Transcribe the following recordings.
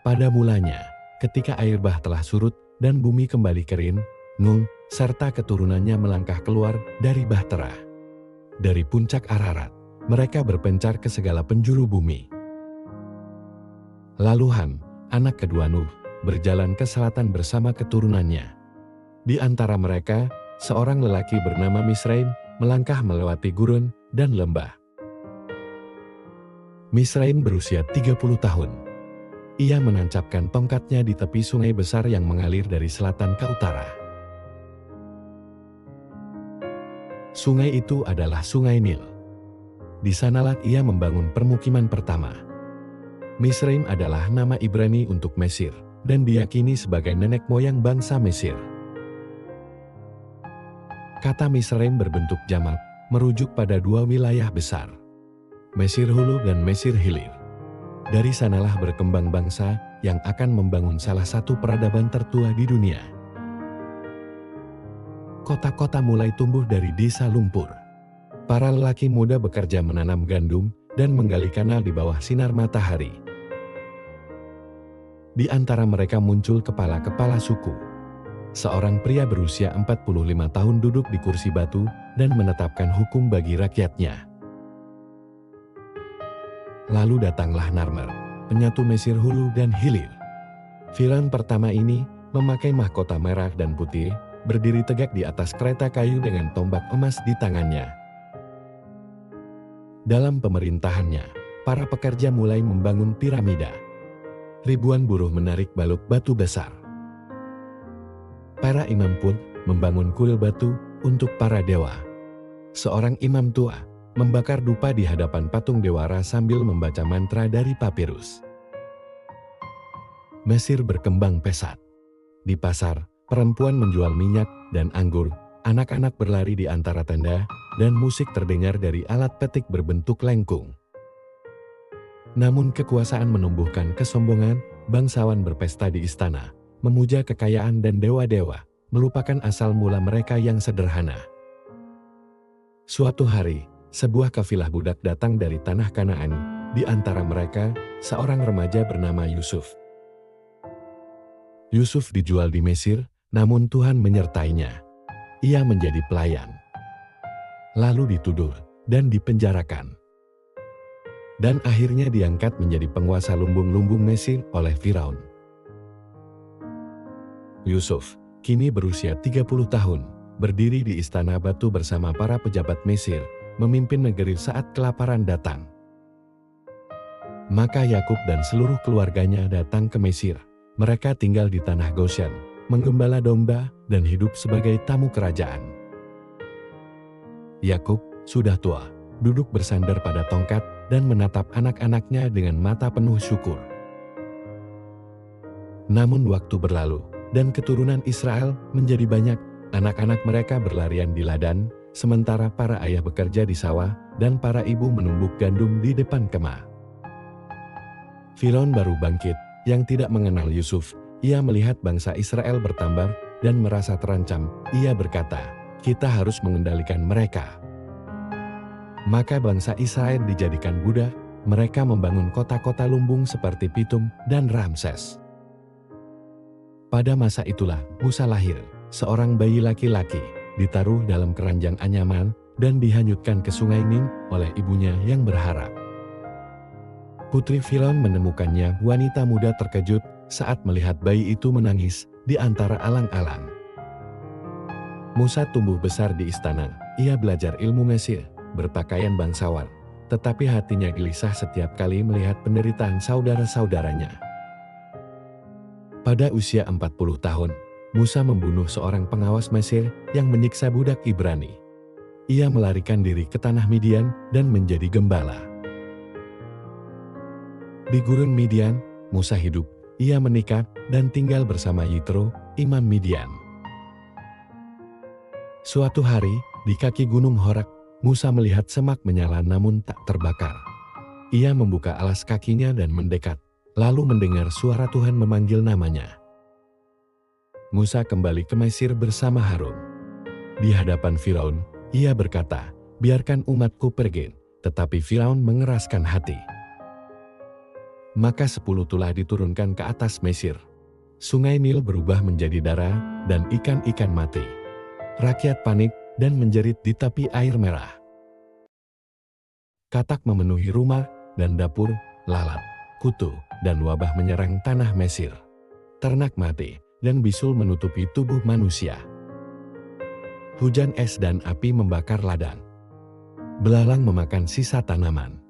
Pada mulanya, ketika air bah telah surut dan bumi kembali kering, Nuh serta keturunannya melangkah keluar dari Bahtera. Dari puncak Ararat, mereka berpencar ke segala penjuru bumi. Lalu Ham, anak kedua Nuh, berjalan ke selatan bersama keturunannya. Di antara mereka, seorang lelaki bernama Misraim melangkah melewati gurun dan lembah. Misraim berusia 30 tahun. Ia menancapkan tongkatnya di tepi sungai besar yang mengalir dari selatan ke utara. Sungai itu adalah Sungai Nil. Di sanalah ia membangun permukiman pertama. Misraim adalah nama Ibrani untuk Mesir, dan diyakini sebagai nenek moyang bangsa Mesir. Kata Misraim berbentuk jamak, merujuk pada dua wilayah besar, Mesir Hulu dan Mesir Hilir. Dari sanalah berkembang bangsa yang akan membangun salah satu peradaban tertua di dunia. Kota-kota mulai tumbuh dari desa lumpur. Para lelaki muda bekerja menanam gandum dan menggali kanal di bawah sinar matahari. Di antara mereka muncul kepala-kepala suku. Seorang pria berusia 45 tahun duduk di kursi batu dan menetapkan hukum bagi rakyatnya. Lalu datanglah Narmer, penyatu Mesir Hulu dan Hilir. Firaun pertama ini memakai mahkota merah dan putih, berdiri tegak di atas kereta kayu dengan tombak emas di tangannya. Dalam pemerintahannya, para pekerja mulai membangun piramida. Ribuan buruh menarik balok batu besar. Para imam pun membangun kuil batu untuk para dewa. Seorang imam tua membakar dupa di hadapan patung dewara sambil membaca mantra dari papirus. Mesir berkembang pesat. Di pasar, perempuan menjual minyak dan anggur, anak-anak berlari di antara tenda, dan musik terdengar dari alat petik berbentuk lengkung. Namun kekuasaan menumbuhkan kesombongan, bangsawan berpesta di istana, memuja kekayaan dan dewa-dewa, melupakan asal mula mereka yang sederhana. Suatu hari, sebuah kafilah budak datang dari tanah Kanaan, di antara mereka, seorang remaja bernama Yusuf. Yusuf dijual di Mesir, namun Tuhan menyertainya. Ia menjadi pelayan. Lalu dituduh dan dipenjarakan. Dan akhirnya diangkat menjadi penguasa lumbung-lumbung Mesir oleh Firaun. Yusuf, kini berusia 30 tahun, berdiri di istana batu bersama para pejabat Mesir, memimpin negeri saat kelaparan datang. Maka Yakub dan seluruh keluarganya datang ke Mesir. Mereka tinggal di tanah Goshen, menggembala domba, dan hidup sebagai tamu kerajaan. Yakub sudah tua, duduk bersandar pada tongkat, dan menatap anak-anaknya dengan mata penuh syukur. Namun waktu berlalu, dan keturunan Israel menjadi banyak, anak-anak mereka berlarian di ladang, sementara para ayah bekerja di sawah, dan para ibu menumbuk gandum di depan kemah. Firaun baru bangkit, yang tidak mengenal Yusuf. Ia melihat bangsa Israel bertambah, dan merasa terancam. Ia berkata, "Kita harus mengendalikan mereka." Maka bangsa Israel dijadikan budak, mereka membangun kota-kota lumbung seperti Pitum dan Ramses. Pada masa itulah Musa lahir, seorang bayi laki-laki, ditaruh dalam keranjang anyaman, dan dihanyutkan ke sungai Nin oleh ibunya yang berharap. Putri Firaun menemukannya, wanita muda terkejut saat melihat bayi itu menangis di antara alang-alang. Musa tumbuh besar di istana, ia belajar ilmu Mesir, berpakaian bangsawan, tetapi hatinya gelisah setiap kali melihat penderitaan saudara-saudaranya. Pada usia 40 tahun, Musa membunuh seorang pengawas Mesir yang menyiksa budak Ibrani. Ia melarikan diri ke tanah Midian dan menjadi gembala. Di gurun Midian, Musa hidup, ia menikah dan tinggal bersama Yitro, imam Midian. Suatu hari, di kaki gunung Horak, Musa melihat semak menyala namun tak terbakar. Ia membuka alas kakinya dan mendekat, lalu mendengar suara Tuhan memanggil namanya. Musa kembali ke Mesir bersama Harun. Di hadapan Firaun, ia berkata, "Biarkan umatku pergi," tetapi Firaun mengeraskan hati. Maka 10 tulah diturunkan ke atas Mesir. Sungai Nil berubah menjadi darah dan ikan-ikan mati. Rakyat panik dan menjerit di tepi air merah. Katak memenuhi rumah dan dapur, lalat, kutu, dan wabah menyerang tanah Mesir. Ternak mati dan bisul menutupi tubuh manusia. Hujan es dan api membakar ladang. Belalang memakan sisa tanaman.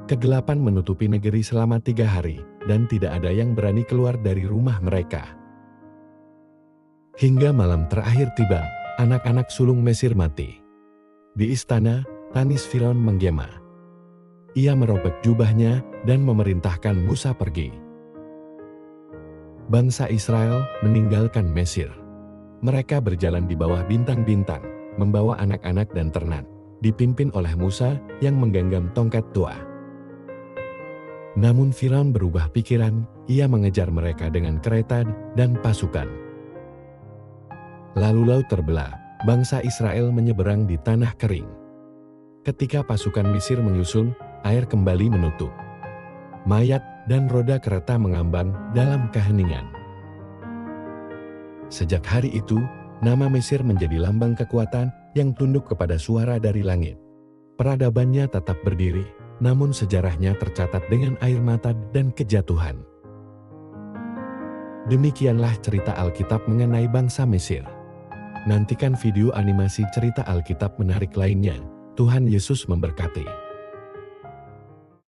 Kegelapan menutupi negeri selama 3 hari, dan tidak ada yang berani keluar dari rumah mereka. Hingga malam terakhir tiba, anak-anak sulung Mesir mati. Di istana, tangis Firaun menggema. Ia merobek jubahnya dan memerintahkan Musa pergi. Bangsa Israel meninggalkan Mesir. Mereka berjalan di bawah bintang-bintang, membawa anak-anak dan ternak, dipimpin oleh Musa yang menggenggam tongkat tua. Namun Firaun berubah pikiran, ia mengejar mereka dengan kereta dan pasukan. Lalu laut terbelah, bangsa Israel menyeberang di tanah kering. Ketika pasukan Mesir menyusul, air kembali menutup. Mayat dan roda kereta mengambang dalam keheningan. Sejak hari itu, nama Mesir menjadi lambang kekuatan yang tunduk kepada suara dari langit. Peradabannya tetap berdiri, namun sejarahnya tercatat dengan air mata dan kejatuhan. Demikianlah cerita Alkitab mengenai bangsa Mesir. Nantikan video animasi cerita Alkitab menarik lainnya. Tuhan Yesus memberkati.